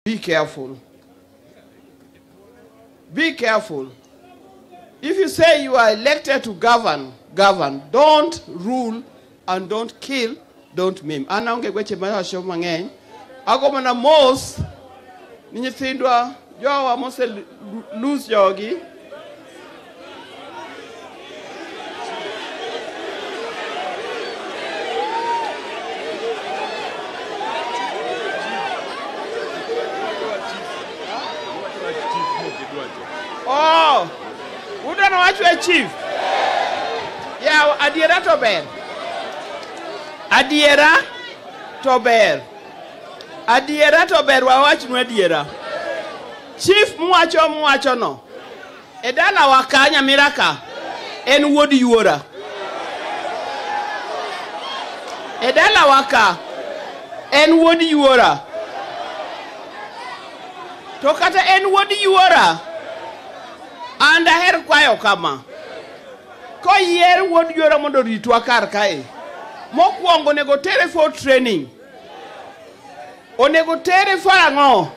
Be careful. Be careful. If you say you are elected to govern, govern. Don't rule and don't kill, don't maim. Ana unge gweche mayasho mang'eny. Ago mana mos, ni nyithindwa, jowa mose lose jogi. Oh, who don't know what to achieve? Yeah, adiera to ber. Adiera to ber. Adiera to ber wawach nu adiera. Chief muwacho no. Edala wakanya miraka. En wuod yuora. Edala waka. En wuod yuora. To kata en wuod yuora. Anda her kwayo kama. Ko yer wuod yuora mondo ritwa kar kae. Mokwongo nego tere for training. Onego tere for ang'o.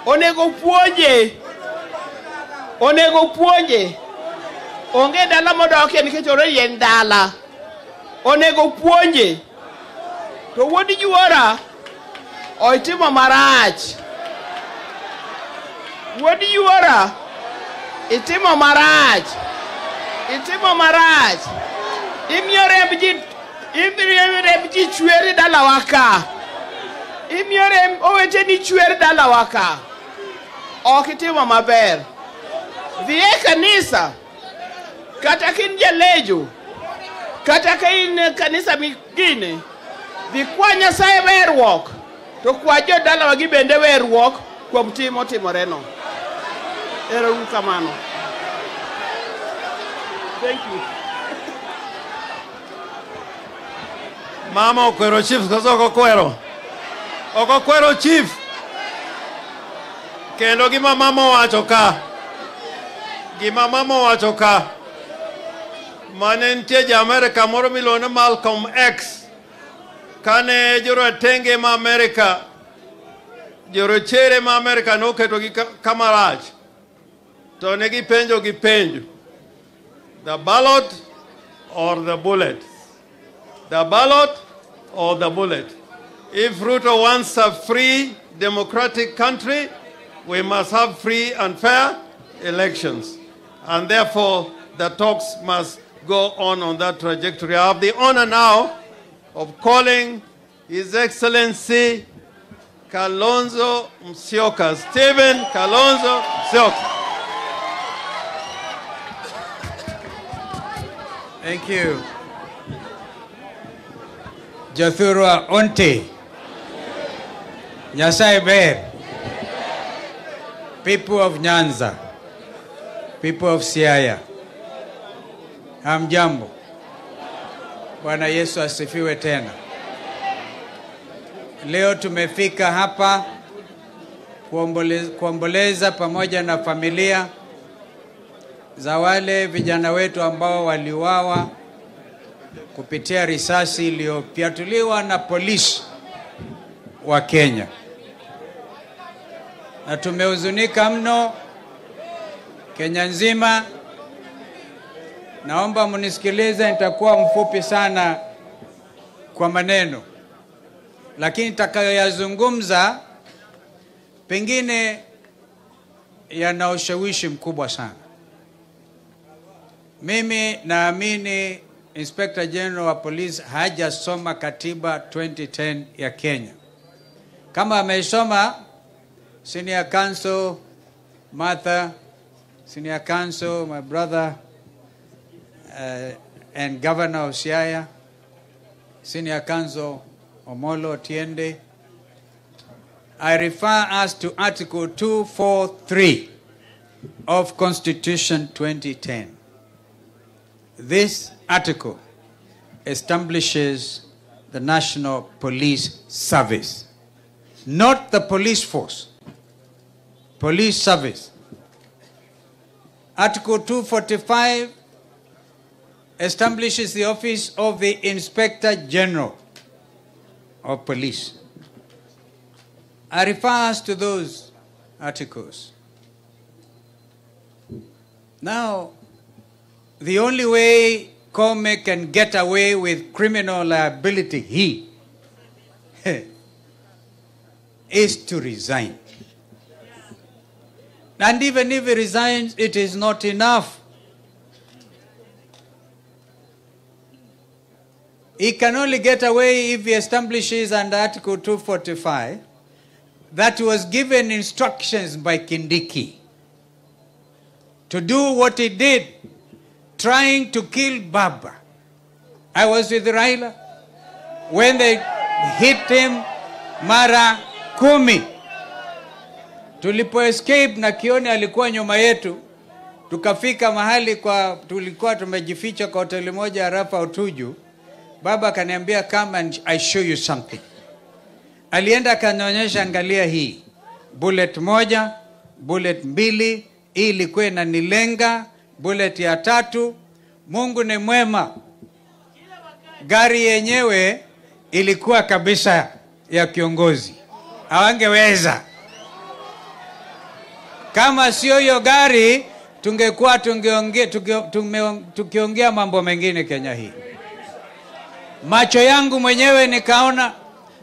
Onego puonje. Onego puonje. Onge dala modoke nikech ore yen dala. Onego puonje. To wuod yuora oitimo marach. Wuod yuora itimo marach. Itimo marach. Imiyo remb ji chweri dala waka. Imiyo remb owete ni chweri dala waka. Ok itimo maber. Dhie kanisa. Kata kin jalejo. Kata kin kanisa migine. Dhi kwa Nyasaye werruok. To kwa jo dala wagi bende werruok kuom timo timoreno. Ero kamano. Thank you. Mama okwero chief koso okokwero. Okokwero chief. Kendo gima mama wacho ka. Gima mama wacho ka. Mane nitie ja Amerika moro miluongo Malcolm X. Kane jorotenge ma Amerika. Jorochere ma Amerika noketo gi kamarach. To ne gipenjo gi penjo. The ballot or the bullet? The ballot or the bullet? If Ruto wants a free, democratic country, we must have free and fair elections. And therefore, the talks must go on that trajectory. I have the honor now of calling His Excellency Kalonzo Musyoka, Stephen Kalonzo Musyoka. Thank you. Jothurwa Onte. Nyasaye ber. People of Nyanza. People of Siaya. Hamjambo. Bwana Yesu asifiwe tena. Leo tumefika hapa kuomboleza pamoja na familia za wale vijana wetu ambao waliuawa kupitia risasi iliyofyatuliwa na polisi wa Kenya. Na tumehuzunika mno Kenya nzima. Naomba munisikilize, nitakuwa mfupi sana kwa maneno. Lakini nitakayoyazungumza pengine yana ushawishi mkubwa sana. Mimi naamini Inspector General wa Police hajasoma katiba 2010 ya Kenya. Kama ameisoma, Senior Counsel Martha, Senior Counsel, my brother and Governor of Siaya, Senior Counsel Omolo Tiende, I refer us to Article 243 of Constitution 2010. This article establishes the National Police Service, not the police force, police service. Article 245 establishes the office of the Inspector General of Police. refers to those articles. Now, the only way Kome can get away with criminal liability is to resign. And even if he resigns, it is not enough. He can only get away if he establishes under Article 245 that he was given instructions by Kindiki to do what he did, trying to kill Baba. I was with Raila when they hit him mara 10. Tulipo escape na Kioni alikuwa nyuma yetu, tukafika mahali tulikuwa tumejificha kwa hoteli moja Rafa Utuju. Baba akaniambia, come and I show you something. Alienda akanionyesha, angalia hii. Bullet moja, bullet 2, hii ilikuwa inanilenga, bullet ya 3. Mungu ni mwema. Gari yenyewe ilikuwa kabisa ya kiongozi. Hawangeweza. Kama sio hiyo gari, tungekuwa tukiongea mambo mengine Kenya hii. Macho yangu mwenyewe nikaona,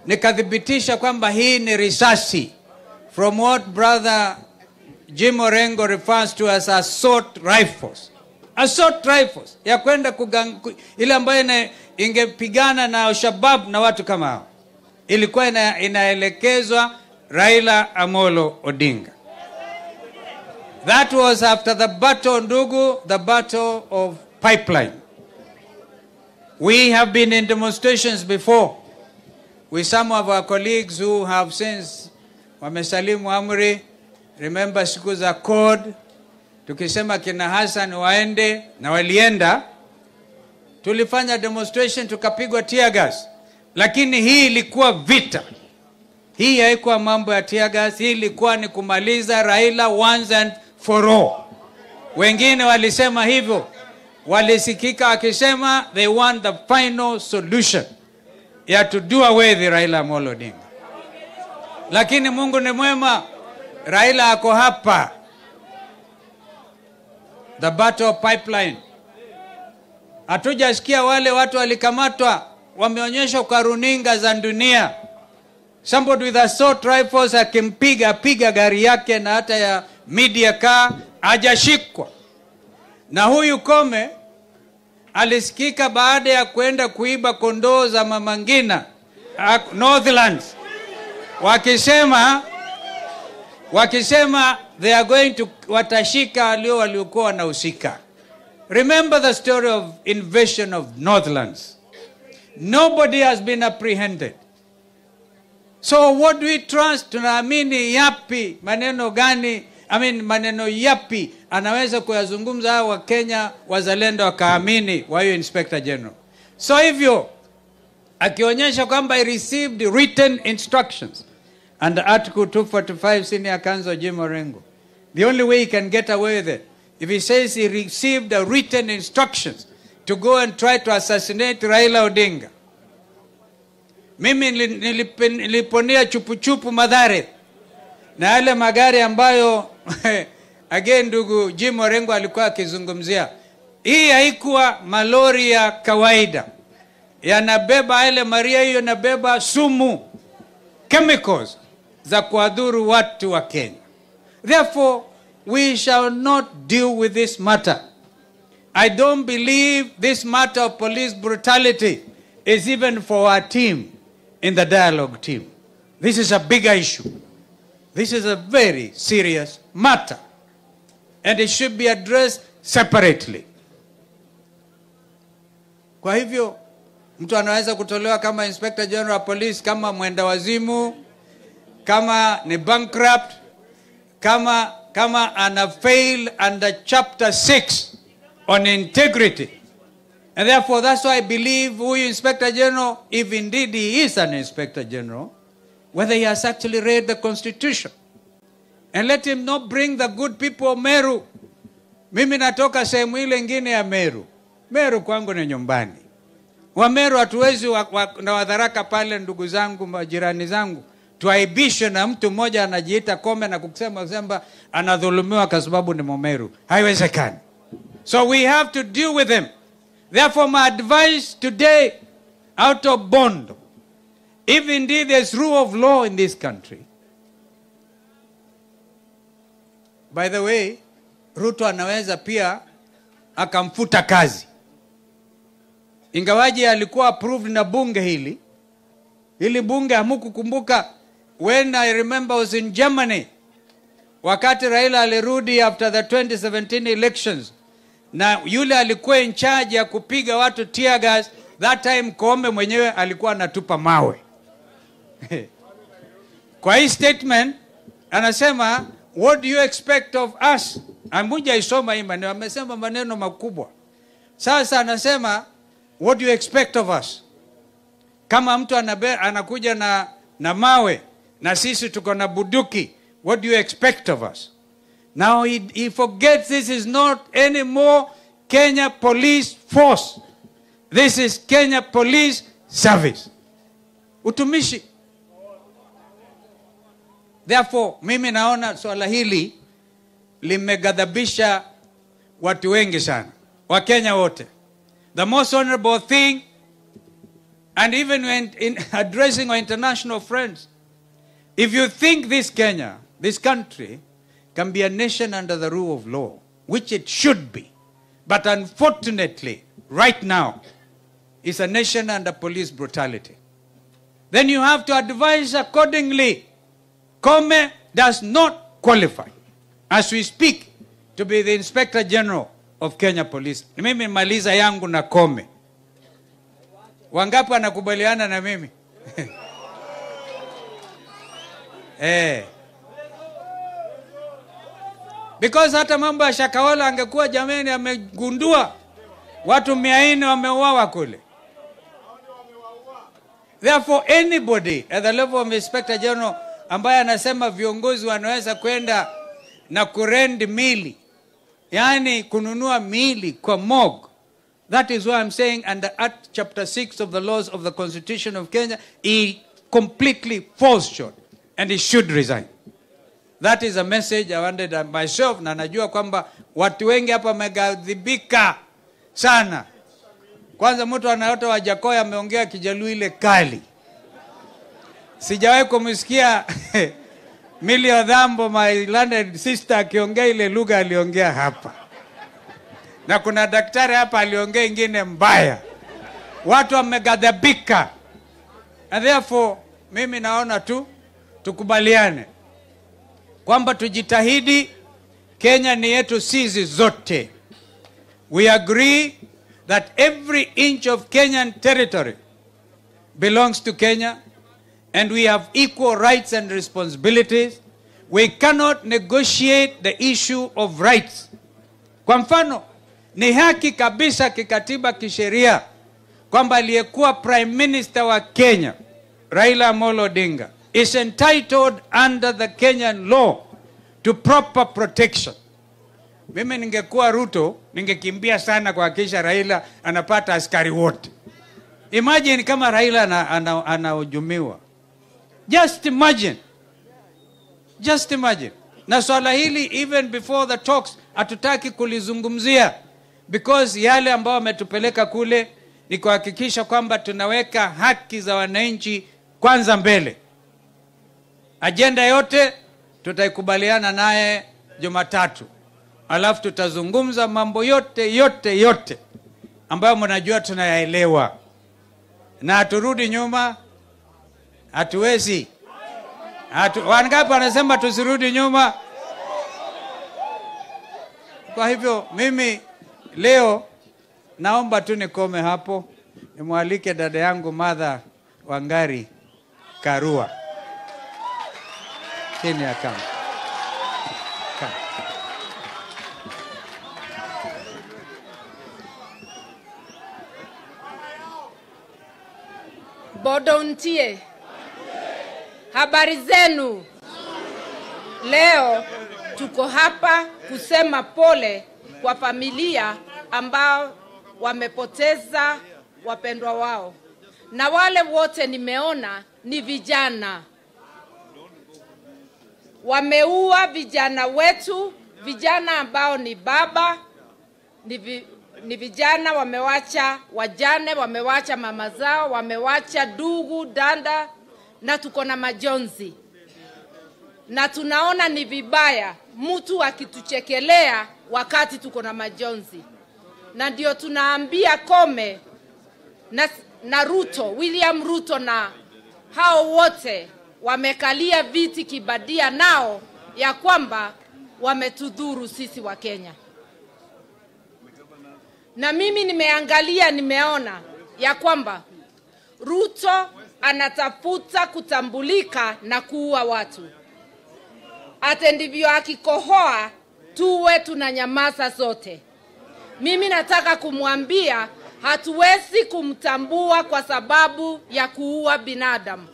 nikadhibitisha kwamba hii ni risasi. From what brother Jim Orengo refers to as assault rifles. Assault rifles. Ya kwenda ile ambayo ingepigana na Al-Shabaab na watu kama hao. Ilikuwa inaelekezwa Raila Amolo Odinga. That was after the battle, ndugu, the battle of Pipeline. We have been in demonstrations before with some of our colleagues who have since wamesalimu amri. Remember siku za code, tukisema kina Hassan waende na walienda. Tulifanya demonstration, tukapigwa tear gas. Lakini hii ilikuwa vita. Hii haikuwa mambo ya tear gas, hii ilikuwa ni kumaliza Raila once and for all. Wengine walisema hivyo. Walisikika wakisema they want the final solution. Ya to do away with Raila Amolo Odinga. Lakini Mungu ni mwema. Raila ako hapa. The battle of Pipeline. Hatujasikia wale watu walikamatwa, wameonyeshwa kwa runinga za dunia. Somebody with assault rifles akimpiga gari yake na hata ya media car, hajashikwa. Na huyu Kome alisikika baada ya kwenda kuiba kondoo za Mama Ngina Northlands. Wakisema they are going to watashika waliokuwa wanahusika. Remember the story of invasion of Northlands. Nobody has been apprehended. So what do we trust? Tunaamini yapi? Maneno gani? Maneno yapi anaweza kuyazungumza hao wa Kenya wazalendo wakaamini wa hiyo Inspector General? So hivyo akionyesha kwamba he received written instructions under Article 245 senior counsel Jim Orengo. The only way he can get away with it, if he says he received the written instructions to go and try to assassinate Raila Odinga. Mimi niliponia chupu Mathare na yale magari ambayo again ndugu Jim Orengo alikuwa akizungumzia. Hii haikuwa malori ya kawaida. Yanabeba ile Maria, hiyo nabeba sumu, chemicals za kuadhuru watu wa Kenya. Therefore, we shall not deal with this matter. I don't believe this matter of police brutality is even for our team in the dialogue team. This is a bigger issue. This is a very serious matter. And it should be addressed separately. Kwa hivyo, mtu anaweza kutolewa kama Inspector General of Police, kama mwenda wazimu, kama ni bankrupt, kama ana fail under Chapter 6 on integrity. And therefore, that's why I believe who Inspector General, if indeed he is an Inspector General, whether he has actually read the Constitution. And let him not bring the good people of Meru. Mimi natoka sehemu ile ingine ya Meru. Meru kwangu ni nyumbani. Wa Meru hatuwezi na Wadharaka pale, ndugu zangu, majirani zangu, tuaibishwe na mtu mmoja anajiita Kome na kusema anadhulumiwa kwa sababu ni Mumeru. Haiwezekani. So we have to deal with him. Therefore my advice today out of Bondo, if indeed there's rule of law in this country. By the way, Ruto anaweza pia akamfuta kazi. Ingawaji alikuwa approved na bunge hili. Hili bunge hamukukumbuka, when I remember I was in Germany, wakati Raila alirudi after the 2017 elections, na yule alikuwa in charge ya kupiga watu tear gas, that time Koome mwenyewe alikuwa anatupa mawe. Kwa hii statement anasema, what do you expect of us? Amuja isoma hii maneno, amesema maneno makubwa. Sasa anasema, what do you expect of us? Kama mtu anakuja na mawe na sisi tuko na buduki, what do you expect of us? Now he forgets this is not anymore Kenya Police Force. This is Kenya Police Service. Utumishi. Therefore, mimi naona swala hili limegadhabisha watu wengi sana. Wakenya wote. The most honorable thing, and even when in addressing our international friends, if you think this Kenya, this country, can be a nation under the rule of law, which it should be, but unfortunately, right now, it's a nation under police brutality, then you have to advise accordingly. Koome does not qualify, as we speak, to be the Inspector General of Kenya Police. Mimi maliza yangu na Koome. Wangapi anakubaliana na mimi? Because hata mambo ya Shakahola angekuwa jameni amegundua watu 400 wameuawa kule. Therefore anybody at the level of Inspector General ambaye anasema viongozi wanaweza kwenda na kurend mili, yani kununua mili kwa morgue, that is why I'm saying under Act Chapter 6 of the laws of the Constitution of Kenya, he completely falls short and he should resign. That is a message I wanted myself, na najua kwamba watu wengi hapa wamegadhibika sana. Kwanza mtu anayoto wa Jakoya ameongea Kijaluo ile kali. Sijawahi kumsikia Millie Odhambo, my landed sister, akiongea ile lugha aliongea hapa. Na kuna daktari hapa aliongea ingine mbaya. Watu wamegadhabika. And therefore, mimi naona tu tukubaliane kwamba tujitahidi. Kenya ni yetu sisi zote. We agree that every inch of Kenyan territory belongs to Kenya, and we have equal rights and responsibilities. We cannot negotiate the issue of rights. Kwa mfano, ni haki kabisa kikatiba kisheria kwamba aliyekuwa Prime Minister wa Kenya, Raila Amolo Odinga, is entitled under the Kenyan law to proper protection. Mimi ningekuwa Ruto, ningekimbia sana kuhakikisha Raila anapata askari wote. Imagine kama Raila anahujumiwa. Just imagine. Just imagine. Na swala hili even before the talks hatutaki kulizungumzia, because yale ambao wametupeleka kule ni kuhakikisha kwamba tunaweka haki za wananchi kwanza mbele. Agenda yote tutaikubaliana naye Jumatatu. Alafu tutazungumza mambo yote ambayo mnajua tunayaelewa. Na haturudi nyuma, hatuwezi. Wangapi wanasema tusirudi nyuma? Kwa hivyo mimi leo naomba tu nikome hapo. Nimwalike dada yangu Martha Wangari Karua. Chini ya kama. Bondo ntie. Habari zenu. Leo tuko hapa kusema pole kwa familia ambao wamepoteza wapendwa wao. Na wale wote nimeona ni vijana. wameua vijana wetu, vijana ambao ni baba, ni vijana wamewacha wajane, wamewacha mama zao, wamewacha ndugu, danda, na tuko na majonzi. Na tunaona ni vibaya mtu akituchekelea wakati tuko na majonzi. Na ndio tunaambia Kome na Ruto, William Ruto na hao wote wamekalia viti kibadia nao ya kwamba wametudhuru sisi wa Kenya. Na mimi nimeangalia, nimeona ya kwamba Ruto anatafuta kutambulika na kuua watu. Ate ndivyo akikohoa tuwe tunanyamaza zote. Mimi nataka kumwambia hatuwezi kumtambua kwa sababu ya kuua binadamu.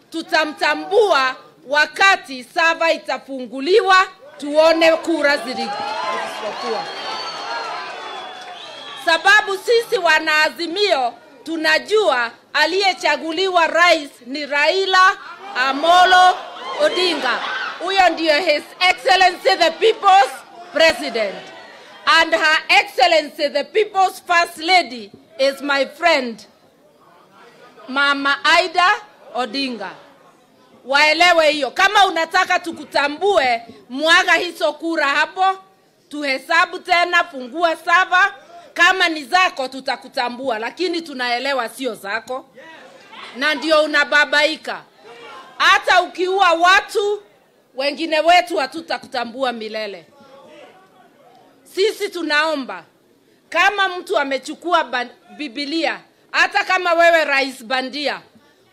Tutamtambua wakati sava itafunguliwa, tuone kura zilizokuwa. Sababu sisi wanaazimio tunajua aliyechaguliwa rais ni Raila Amolo Odinga. Huyo ndio His Excellency the People's President. And Her Excellency the People's First Lady is my friend, Mama Aida Odinga. Waelewe hiyo. Kama unataka tukutambue, mwaga hizo kura hapo, tuhesabu tena, fungua sava. Kama ni zako tutakutambua, lakini tunaelewa sio zako. Na ndio unababaika. Hata ukiua watu, wengine wetu hatutakutambua milele. Sisi tunaomba, kama mtu amechukua Biblia, hata kama wewe rais bandia,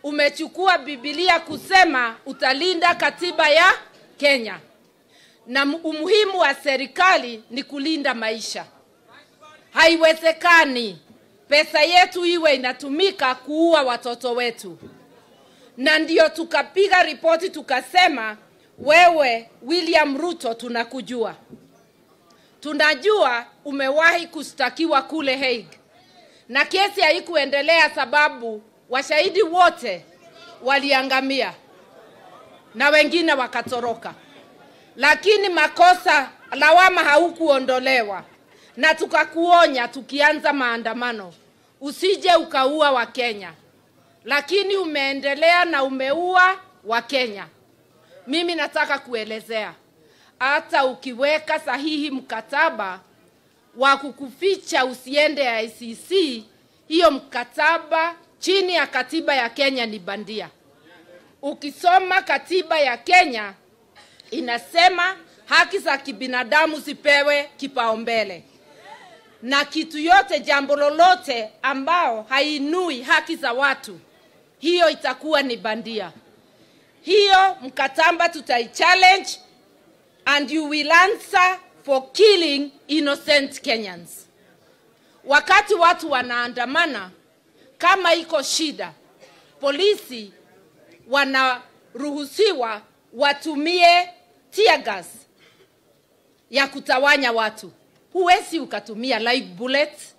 umechukua Biblia kusema utalinda katiba ya Kenya. Na umuhimu wa serikali ni kulinda maisha. Haiwezekani pesa yetu iwe inatumika kuua watoto wetu. Na ndio tukapiga ripoti tukasema, wewe William Ruto tunakujua. Tunajua umewahi kushtakiwa kule Hague. Na kesi haikuendelea sababu washahidi wote waliangamia na wengine wakatoroka. Lakini makosa, lawama haukuondolewa. Na tukakuonya tukianza maandamano, usije ukaua wa Kenya. Lakini umeendelea na umeua wa Kenya. Mimi nataka kuelezea, hata ukiweka sahihi mkataba wa kukuficha usiende ICC, hiyo mkataba chini ya katiba ya Kenya ni bandia. Ukisoma katiba ya Kenya inasema haki za kibinadamu zipewe kipaumbele. Na kitu yote, jambo lolote ambao hainui haki za watu, hiyo itakuwa ni bandia. Hiyo mkataba tutaichallenge, and you will answer for killing innocent Kenyans. Wakati watu wanaandamana, kama iko shida, polisi wanaruhusiwa watumie tear gas ya kutawanya watu. Huwezi ukatumia live bullets.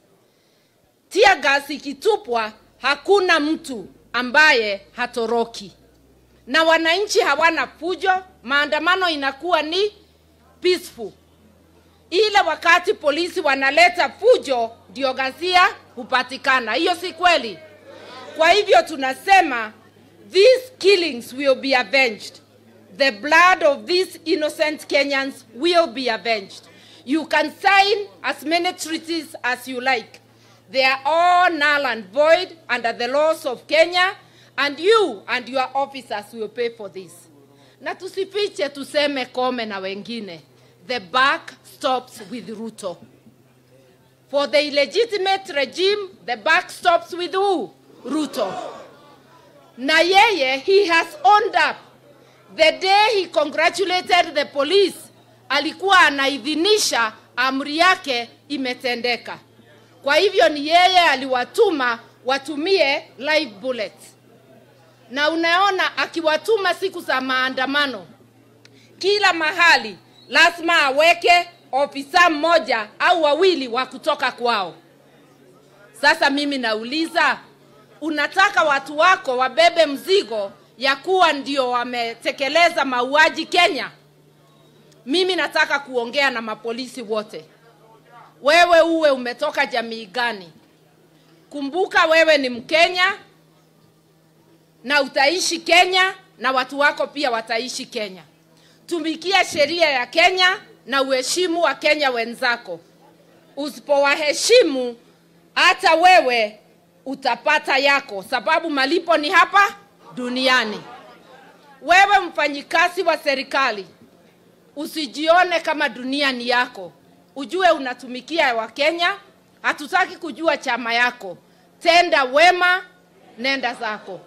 Tear gas ikitupwa, hakuna mtu ambaye hatoroki. Na wananchi hawana fujo, maandamano inakuwa ni peaceful. Ile wakati polisi wanaleta fujo, ndio ghasia hupatikana. Hiyo si kweli. Kwa hivyo tunasema, these killings will be avenged. The blood of these innocent Kenyans will be avenged. You can sign as many treaties as you like. They are all null and void under the laws of Kenya, and you and your officers will pay for this. Na tusifiche tuseme Kome na wengine. The buck stops with Ruto. For the illegitimate regime, the buck stops with who? Ruto. Na yeye, he has owned up. The day he congratulated the police, alikuwa anaidhinisha amri yake imetendeka. Kwa hivyo ni yeye aliwatuma watumie live bullets. Na unaona akiwatuma siku za maandamano, kila mahali lazima aweke ofisa mmoja au wawili wa kutoka kwao. Sasa mimi nauliza, unataka watu wako wabebe mzigo ya kuwa ndio wametekeleza mauaji Kenya. Mimi nataka kuongea na mapolisi wote. Wewe uwe umetoka jamii gani? Kumbuka wewe ni Mkenya na utaishi Kenya na watu wako pia wataishi Kenya. Tumikia sheria ya Kenya na uheshimu wa Kenya wenzako. Usipowaheshimu hata wewe utapata yako, sababu malipo ni hapa duniani. Wewe mfanyikazi wa serikali, usijione kama dunia ni yako. Ujue unatumikia wa Kenya, hatutaki kujua chama yako. Tenda wema, nenda zako.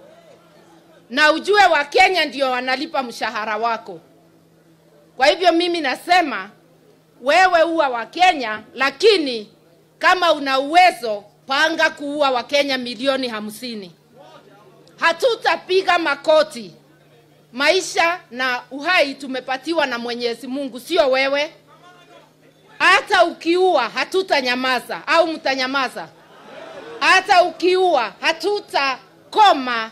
Na ujue wa Kenya ndio wanalipa mshahara wako. Kwa hivyo mimi nasema, wewe uwa wa Kenya, lakini kama una uwezo, panga kuua wa Kenya milioni 50. Hatutapiga makoti. Maisha na uhai tumepatiwa na Mwenyezi Mungu, sio wewe. Hata ukiua hatutanyamaza, au mtanyamaza? Hata ukiua hatutakoma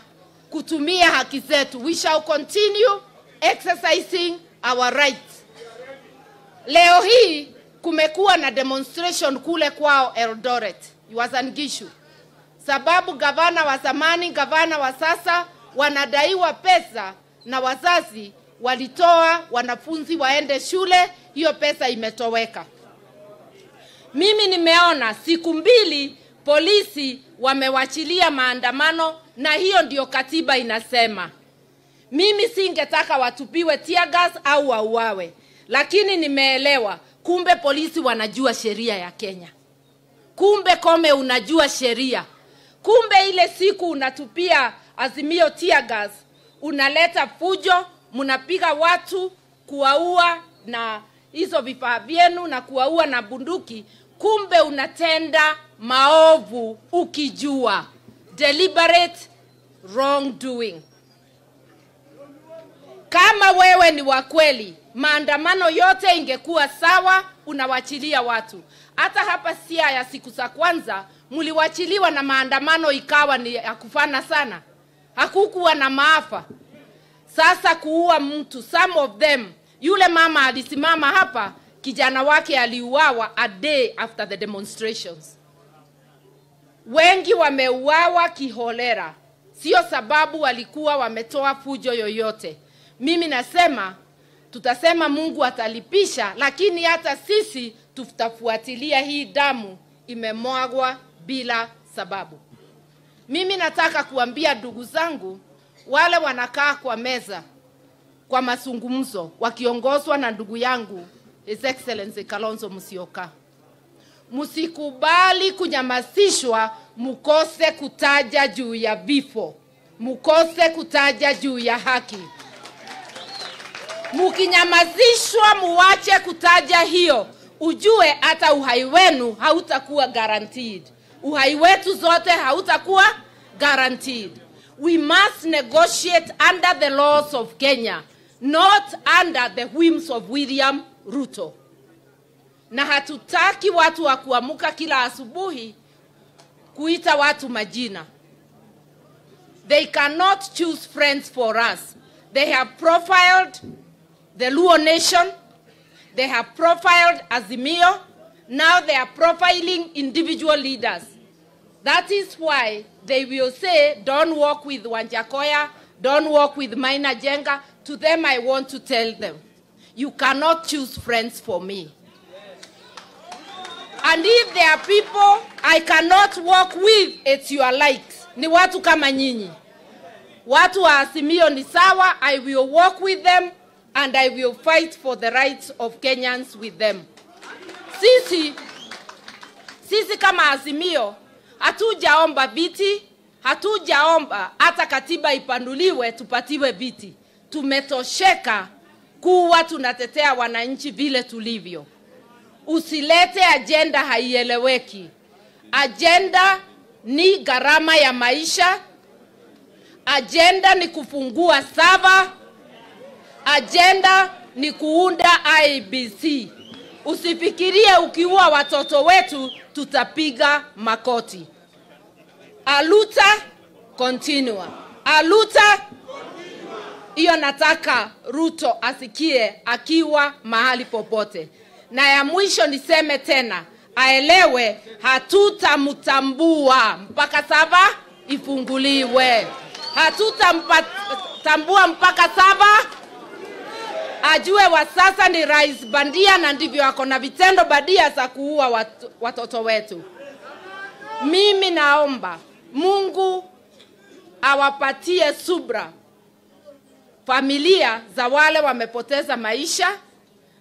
kutumia haki zetu. We shall continue exercising our rights. Leo hii kumekuwa na demonstration kule kwao Eldoret, Uasin Gishu. Sababu gavana wa zamani, gavana wa sasa wanadaiwa pesa na wazazi walitoa wanafunzi waende shule, hiyo pesa imetoweka. Mimi nimeona siku 2 polisi wamewachilia maandamano, na hiyo ndio katiba inasema. Mimi singetaka watupiwe tear gas au wauawe, lakini nimeelewa kumbe polisi wanajua sheria ya Kenya. Kumbe Kome unajua sheria. Kumbe ile siku unatupia Azimio tear gas, unaleta fujo, mnapiga watu, kuwaua na hizo vifaa vyenu na kuwaua na bunduki. Kumbe unatenda maovu ukijua. Deliberate wrongdoing. Kama wewe ni wa kweli, maandamano yote ingekuwa sawa, unawachilia watu. Hata hapa Siaya siku za kwanza mliwachiliwa na maandamano ikawa ni ya kufana sana. Hakukuwa na maafa. Sasa kuua mtu, some of them, yule mama alisimama hapa, kijana wake aliuawa a day after the demonstrations. Wengi wameuawa kiholera, sio sababu walikuwa wametoa fujo yoyote. Mimi nasema, tutasema Mungu atalipisha, lakini hata sisi tutafuatilia hii damu imemwagwa bila sababu. Mimi nataka kuambia ndugu zangu, wale wanakaa kwa meza kwa mazungumzo wakiongozwa na ndugu yangu His Excellency Kalonzo Musyoka, msikubali kunyamazishwa, mukose kutaja juu ya vifo, mukose kutaja juu ya haki. Mukinyamazishwa muache kutaja hiyo, ujue hata uhai wenu hautakuwa guaranteed. Uhai wetu zote hautakuwa guaranteed. We must negotiate under the laws of Kenya, not under the whims of William Ruto. Na hatutaki watu wa kuamuka kila asubuhi kuita watu majina. They cannot choose friends for us. They have profiled the Luo Nation. They have profiled Azimio. Now they are profiling individual leaders. That is why they will say, don't walk with Wanjakoya, don't walk with Maina Jenga. To them I want to tell them, you cannot choose friends for me. And if there are people I cannot walk with, it's your likes. Ni watu kama nyinyi. Watu wa Azimio ni sawa, I will walk with them and I will fight for the rights of Kenyans with them. Sisi kama Azimio, hatujaomba viti, hatujaomba hata katiba ipanuliwe tupatiwe viti. Tumetosheka kuwa tunatetea wananchi vile tulivyo. Usilete agenda haieleweki. Agenda ni gharama ya maisha. Agenda ni kufungua sava. Agenda ni kuunda IBC. Usifikirie ukiua watoto wetu tutapiga makoti. Aluta continua. Aluta Hiyo nataka Ruto asikie akiwa mahali popote. Na ya mwisho niseme tena, aelewe hatutamtambua mpaka saba ifunguliwe. Hatutamtambua mpaka saba ajue wa sasa ni rais bandia, na ndivyo ako na vitendo badia za kuua watoto wetu. Mimi naomba Mungu awapatie subra familia za wale wamepoteza maisha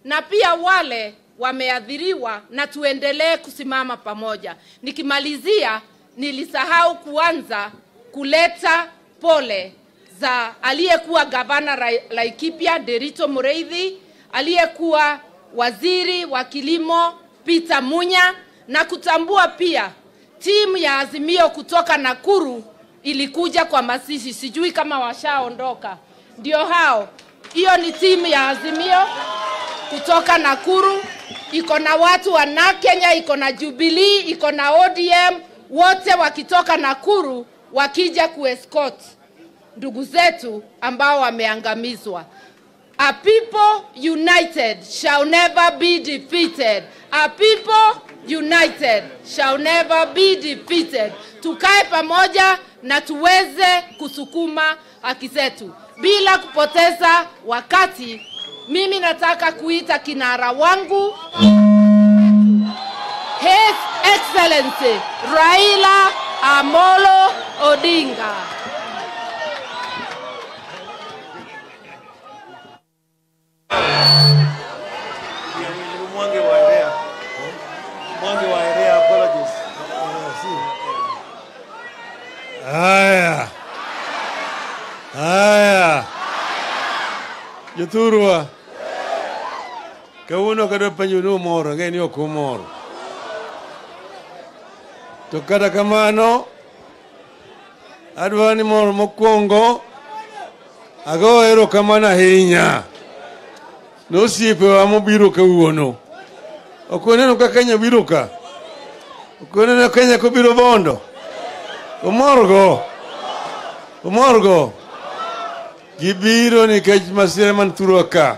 na pia wale wameadhiriwa, na tuendelee kusimama pamoja. Nikimalizia, nilisahau kuanza kuleta pole za aliyekuwa gavana Laikipia Derito Mureithi, aliyekuwa waziri wa kilimo Peter Munya, na kutambua pia timu ya Azimio kutoka Nakuru ilikuja kwa mazishi. Sijui kama washaondoka. Ndio hao. Hiyo ni timu ya Azimio kutoka Nakuru. Iko na watu wa Kenya, iko na Jubilee, iko na ODM, wote wakitoka Nakuru wakija kuescort ndugu zetu ambao wameangamizwa. A people united shall never be defeated. A people united shall never be defeated. Tukae pamoja na tuweze kusukuma haki zetu bila kupoteza wakati. Mimi nataka kuita kinara wangu, His Excellency Raila Amolo Odinga. Aya. Joturwa. Kawuono kado penjo moro, ng'eni ok umoro. To kata kamano, adwa ni moro mokwongo, ago erokamano ahinya nosiepewa mobiro kawuono. Ok oneno ka Kenya biro ka. Ok oneno Kenya kobiro Bondo. Umorgo. Gibiro nikech masira man thuro ka.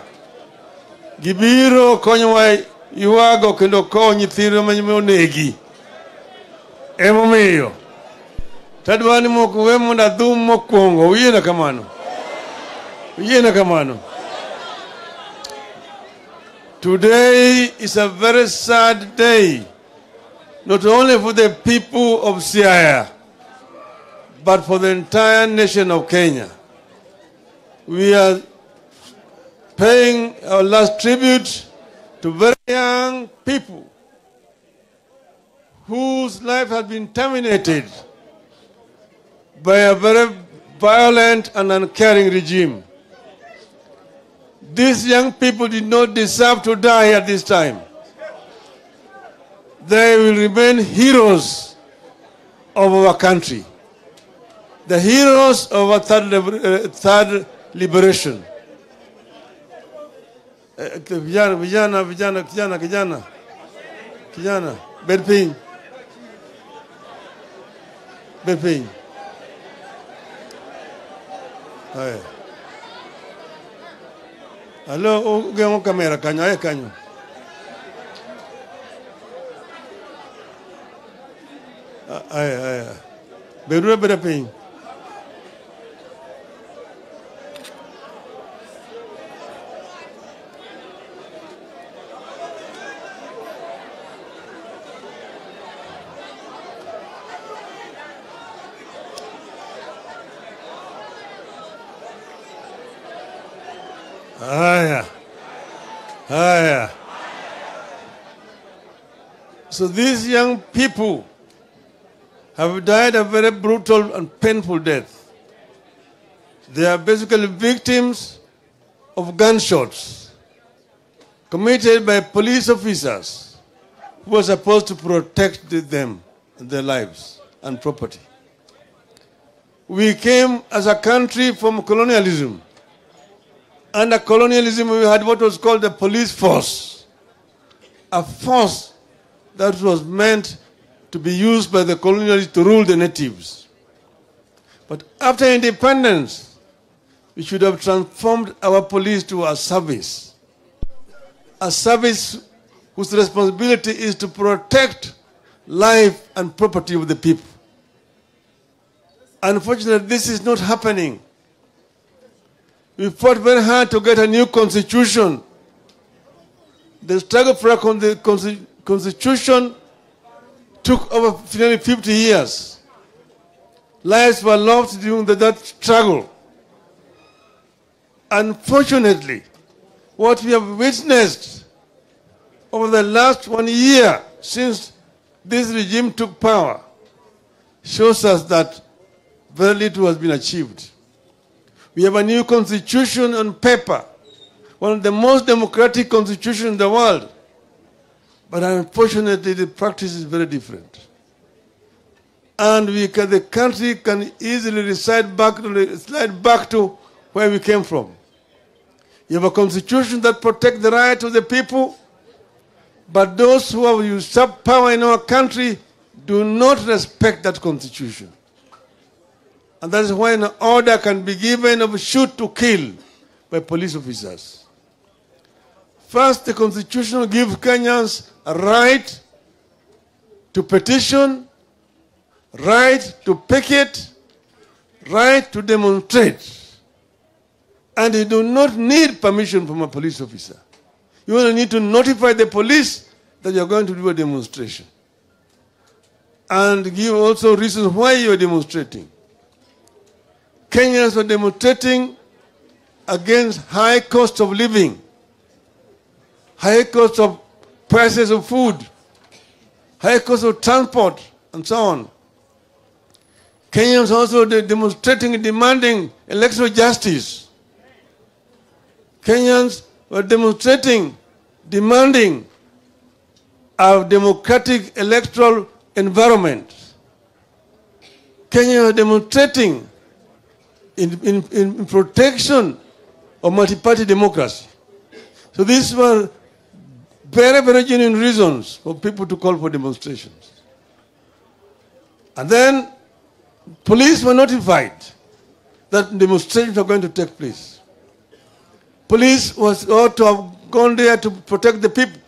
Gibiro konyowa ywago kendo konyo nyithindo monegi. Emomiyo tadwa ni moko we mondo adhum mokwongo. Uyiena kamano. Today is a very sad day, not only for the people of Siaya, but for the entire nation of Kenya. We are paying our last tribute to very young people whose life has been terminated by a very violent and uncaring regime. These young people did not deserve to die at this time. They will remain heroes of our country, the heroes of our third liberation. Kijana, bedping. Hai. Hello, ugemo kamera kanyo. Ai. Bedping. Aya. So these young people have died a very brutal and painful death. They are basically victims of gunshots committed by police officers who were supposed to protect them and their lives and property. We came as a country from colonialism. Under colonialism, we had what was called the police force, a force that was meant to be used by the colonialists to rule the natives. But after independence, we should have transformed our police to a service whose responsibility is to protect life and property of the people. Unfortunately, this is not happening. We fought very hard to get a new constitution. The struggle for a constitution took over nearly 50 years. Lives were lost during that struggle. Unfortunately, what we have witnessed over the last 1 year since this regime took power shows us that very little has been achieved. We have a new constitution on paper, one of the most democratic constitutions in the world. But unfortunately, the practice is very different. And the country can easily slide back to where we came from. You have a constitution that protects the right of the people, but those who have usurped power in our country do not respect that constitution. And that is why an order can be given of shoot to kill by police officers. First, the Constitution gives Kenyans a right to petition, right to picket, right to demonstrate. And you do not need permission from a police officer. You only need to notify the police that you are going to do a demonstration. And give also reasons why you are demonstrating. Kenyans were demonstrating against high cost of living, high cost of prices of food, high cost of transport, and so on. Kenyans also demonstrating and demanding electoral justice. Kenyans were demonstrating, demanding a democratic electoral environment. Kenyans were demonstrating in protection of multi-party democracy. So these were very, very genuine reasons for people to call for demonstrations. And then police were notified that demonstrations were going to take place. Police ought to have gone there to protect the people.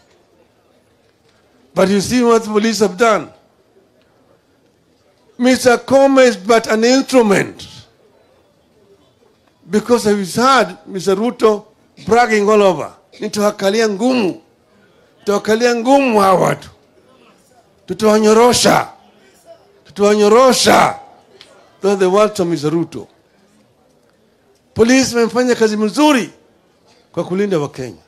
But you see what the police have done. Mr. Kome is but an instrument. Because I've heard Mr. Ruto bragging all over. Nitawakalia ngumu. Nitawakalia ngumu hawa watu. Tutawanyorosha. Tutawanyorosha. Those are the words of Mr. Ruto. Polisi wamefanya kazi mzuri kwa kulinda Wakenya.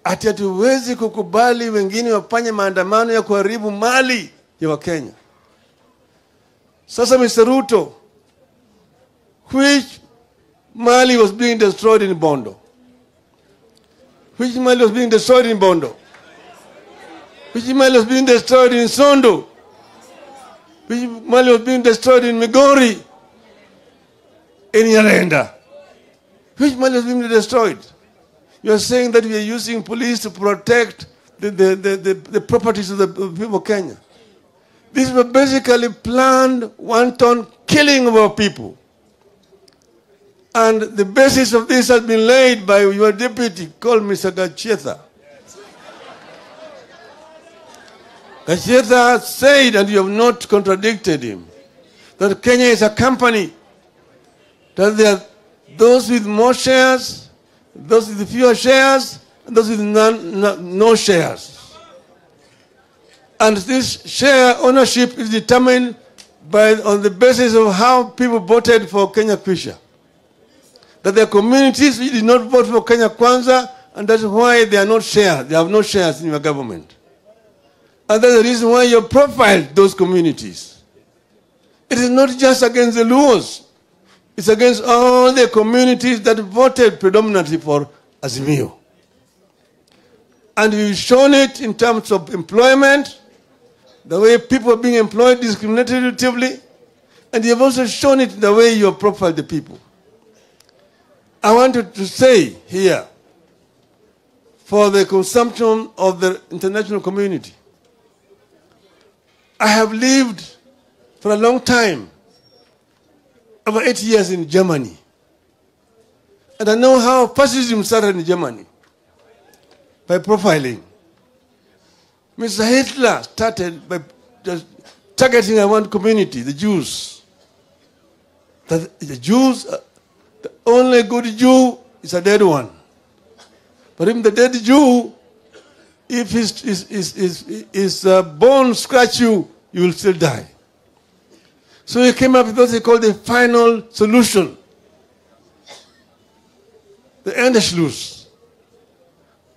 Ati hatuwezi kukubali wengine wafanye maandamano ya kuharibu mali ya Wakenya. Sasa Mr. Ruto, which Mali was being destroyed in Bondo? Which Mali was being destroyed in Bondo? Which Mali was being destroyed in Sondo? Which Mali was being destroyed in Migori? In Yarenda? Which Mali was being destroyed? You are saying that we are using police to protect the properties of the people of Kenya. These were basically planned, wanton killing of our people. And the basis of this has been laid by your deputy called Mr. Gachetha. Gachetha said, and you have not contradicted him, that Kenya is a company, that there are those with more shares, those with fewer shares, and those with no shares. And this share ownership is determined on the basis of how people voted for Kenya Kwisha. That there are communities which did not vote for Kenya Kwanza, and that's why they are not shares. They have no shares in your government. And that's the reason why you profiled those communities. It is not just against the Luos. It's against all the communities that voted predominantly for Azimio. And you've shown it in terms of employment, the way people are being employed discriminatively, and you've also shown it in the way you have profiled the people. I wanted to say here, for the consumption of the international community, I have lived for a long time, over 8 years in Germany. And I know how fascism started in Germany, by profiling. Mr. Hitler started by just targeting one community, the Jews. That the Jews, the only good Jew is a dead one. But even the dead Jew, if his bone scratch you, you will still die. So he came up with what he called the final solution, the Endschluss.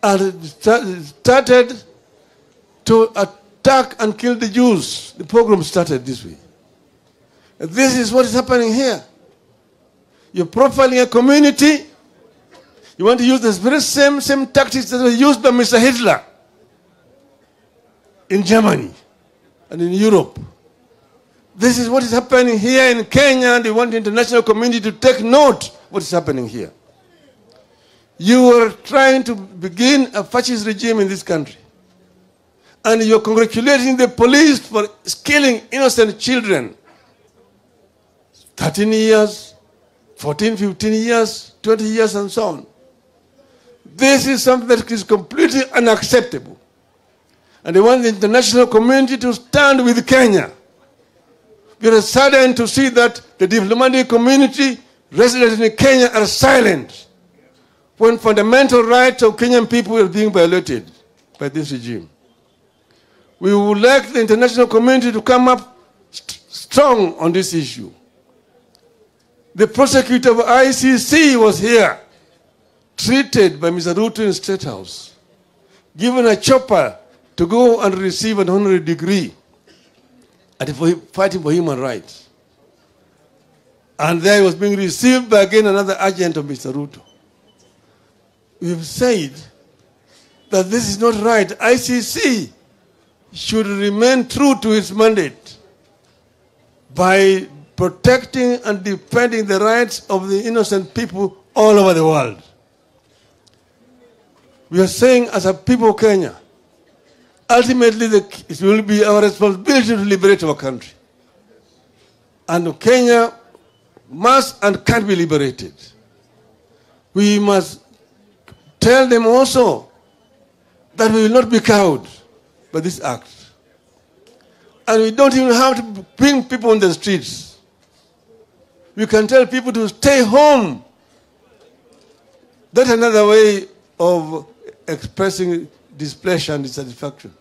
And it started to attack and kill the Jews. The pogrom started this way. And this is what is happening here. You're profiling a community. You want to use the very same tactics that were used by Mr. Hitler in Germany and in Europe. This is what is happening here in Kenya, and they want the international community to take note of what is happening here. You are trying to begin a fascist regime in this country. And you're congratulating the police for killing innocent children. 13 years, 14, 15 years, 20 years, and so on. This is something that is completely unacceptable. And they want the international community to stand with Kenya. We are saddened to see that the diplomatic community resident in Kenya are silent when fundamental rights of Kenyan people are being violated by this regime. We would like the international community to come up strong on this issue. The prosecutor of ICC was here, treated by Mr. Ruto in State House, given a chopper to go and receive an honorary degree and for fighting for human rights. And there he was being received by again another agent of Mr. Ruto. We have said that this is not right. ICC should remain true to its mandate by protecting and defending the rights of the innocent people all over the world. We are saying as a people of Kenya, ultimately it will be our responsibility to liberate our country. And Kenya must and can be liberated. We must tell them also that we will not be cowed by this act. And we don't even have to bring people on the streets. We can tell people to stay home. That's another way of expressing displeasure and dissatisfaction.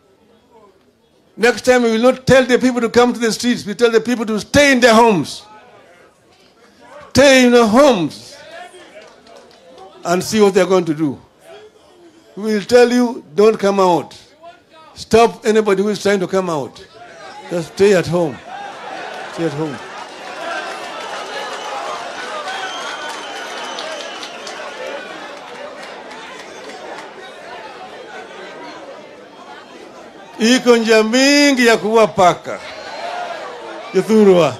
Next time we will not tell the people to come to the streets. We tell the people to stay in their homes. Stay in their homes and see what they're going to do. We will tell you, don't come out. Stop anybody who is trying to come out. Just stay at home. Stay at home. Iko njia mingi ya kuua paka. Jothurwa.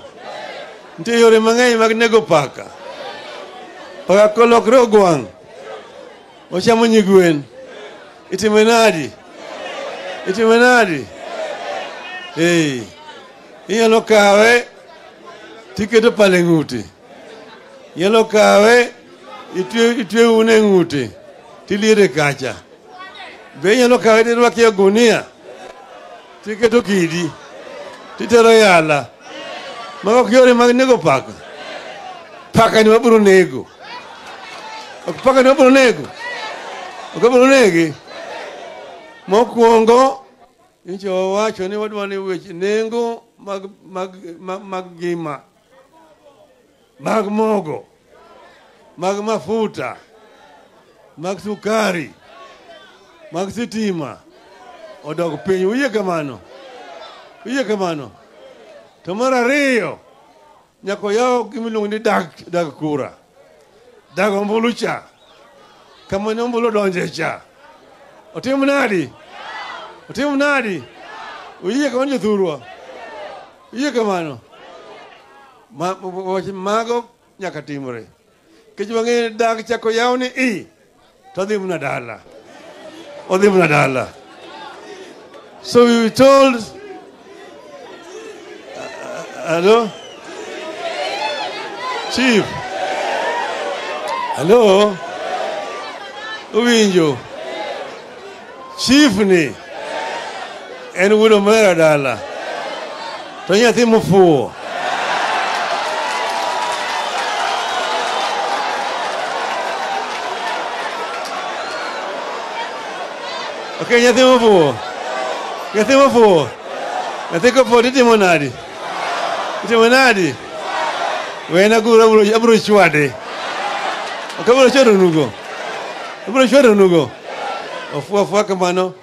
Nitie yore mang'eny mag nego paka. Paka kolokre ogwang'. Ochamo nyigwen. Itime nadi? Itime nadi? Inyalo kawe tiketo pale ng'ute. Inyalo kawe itwe une ng'ute. Tiliere kacha. Be inyalo kawe tirwaki e gunia. Tiketo kidi. Titero yala. Mago ok yore mag nego paka. Paka ni wabiro nego. Ok paka ni wabiro nego. Ok wabiro negi. Mokwongo incho wacho ni wadwa ni weche nengo mag gima. Mag mogo. Mag mafuta. Mag sukari. Mag sitima. Odog piny. Uye kamano. Uye kamano. To mar ariyo, nyako yaw gimiluongo ni dag kura. Dag ombulu cha. Kama ni ombulu donje cha. Otim nadi? Otim nadi? Uye kamano Jothurwa. Uye kamano. Mago nyaka timore. Kech wang'e dag chako yaw ni to odhi mna dala. Odhi mna dala. So we were told, hello? Chief, Hello? Uwinjo? Chief ni en wudo mera dala. To nyathi mofuo. Okay, nyathi mofuo. Nyathi mofuo. Nyathi kopo titimo nadi? Titimo nadi? Wena gura abro chwade. Akabro chwade nugo. Abro chwade nugo. Ofua kamano.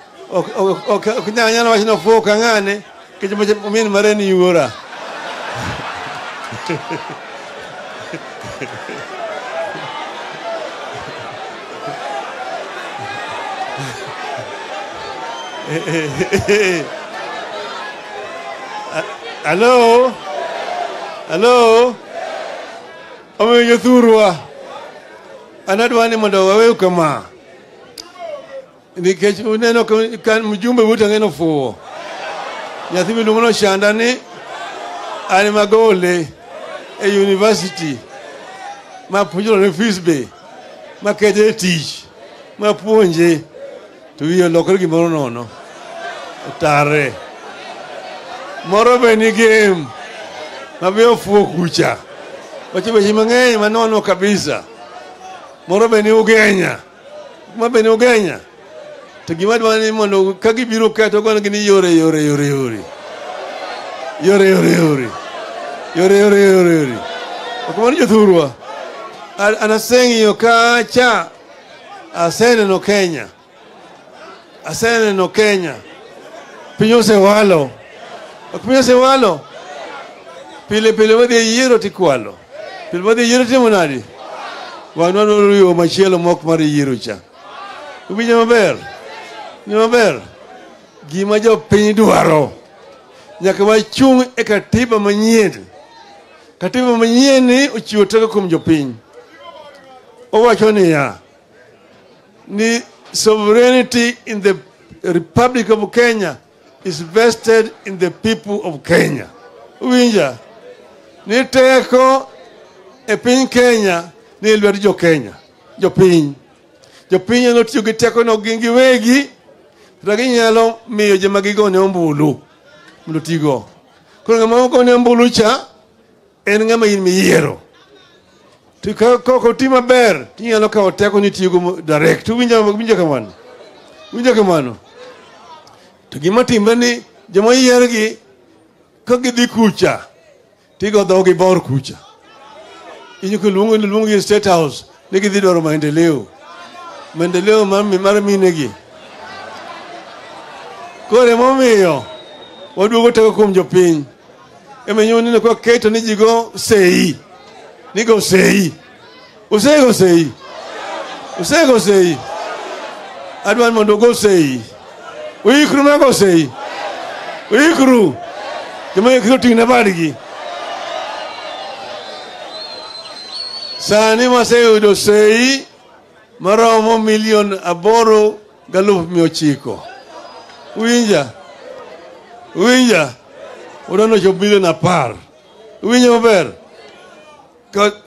Nyanya wacho no fuo kangane. Kecho min mareni yuora. Hello? Hello? Ome yothurwa. Anadwani mondo wawe kama. Nikech uneno kan mjumbe wuta ngeno fuo. Nyathi miluongo shanda ni ani magole e university. Ma puonjro ne fees be. Ma kede tich. Ma puonje. To wiye lokore gimoro nono. Tare. Moro be ni game. Ma be ofuo kucha. Wache be mang'eny manono kabisa. Moro be ni ugenya. Ma be ni ugenya. To gima dwani mondo ka gibiro keto gono gini yore. Okamano jothurwa. Anaseng'iyo kacha. Aseneno Kenya. Piny osewalo. Piny osewalo. Pile wadhi yiero tikwalo. Pile wadhi yiero timo nadi? Wanwa yo machielo mok mar yiero cha. Ubinyo maber. Ni maber. Gima jo piny dwaro. Nyaka wachung' e katiba manyien. Katiba manyien ni ochiwo teko kuom jopiny. Owacho niya. Ni sovereignty in the Republic of Kenya is vested in the people of Kenya. Uwinja. Ni teko e piny Kenya ni lwedo jo Kenya. Jopiny no tiyo gi teko no gin giwegi. To ginyalo miyo joma gigone ombulu. Mondo tigo. Koro ng'ama ogone ombulu cha en ng'ama in miyiero. Koko ti maber, tinyalo kawo teko ni tiyo direct. Winjo kamano. To gima timbe ni joma yiergi ka gidhi kucha tigo dhogi bor kucha. Inyo ko luongo gi State House ni gidhi dwaro maendeleo mar minegi. Kore momiyo waduogo teko kuom jopiny. Emenyo ni ko keto ni jigo sei. Nigo sei. Usego sei. Adwan mondo go sei. Uikru mago sei. Uikru. Jama ikru tingna badgi. Sani maseyudo sei maromo 8,900,000. Uwinja. Udono cho bilion 10. Uwinja maber.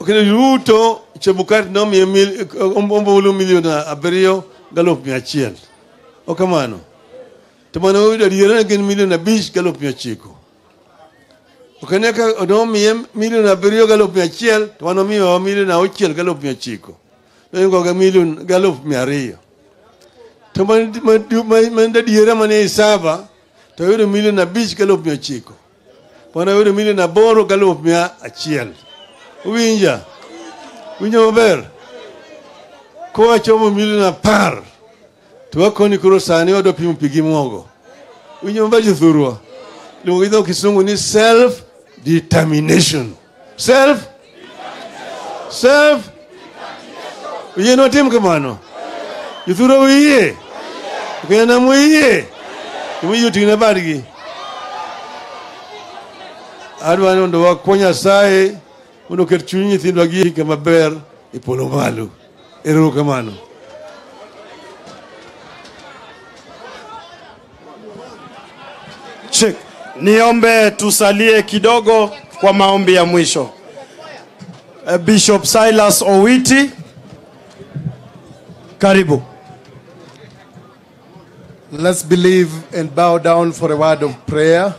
Kene yuto Chebukati nomiye ombulu 7,100,000. Okamano. To mano uyudo adiera gin 5,900,000. Okaneka onomiye 7,100,000 to mano miyo 6,900,000. Nengo ga 1,200,000. To manda adiera mane isaba to uyudo 5,900,000. Mano uyudo 8,100,000. Uwinja maber. Ko achomo 10,000,000. To wakoni koro sani wado pimo pigi mogo. Uwinja maber jothurwa. Luongo gi dho Kisungu ni self determination. Uye no tim kamano. Jothurwa uye. Kena muye. Uye tingna badgi. Adwani mondo wakwa Nyasaye mondo ket chuny nyithindwa gi kama ber e polo malo. Erokamano. Check. Niombe tusalie kidogo kwa maombi ya mwisho. Bishop Silas Owiti Karibu. Let's believe and bow down for a word of prayer.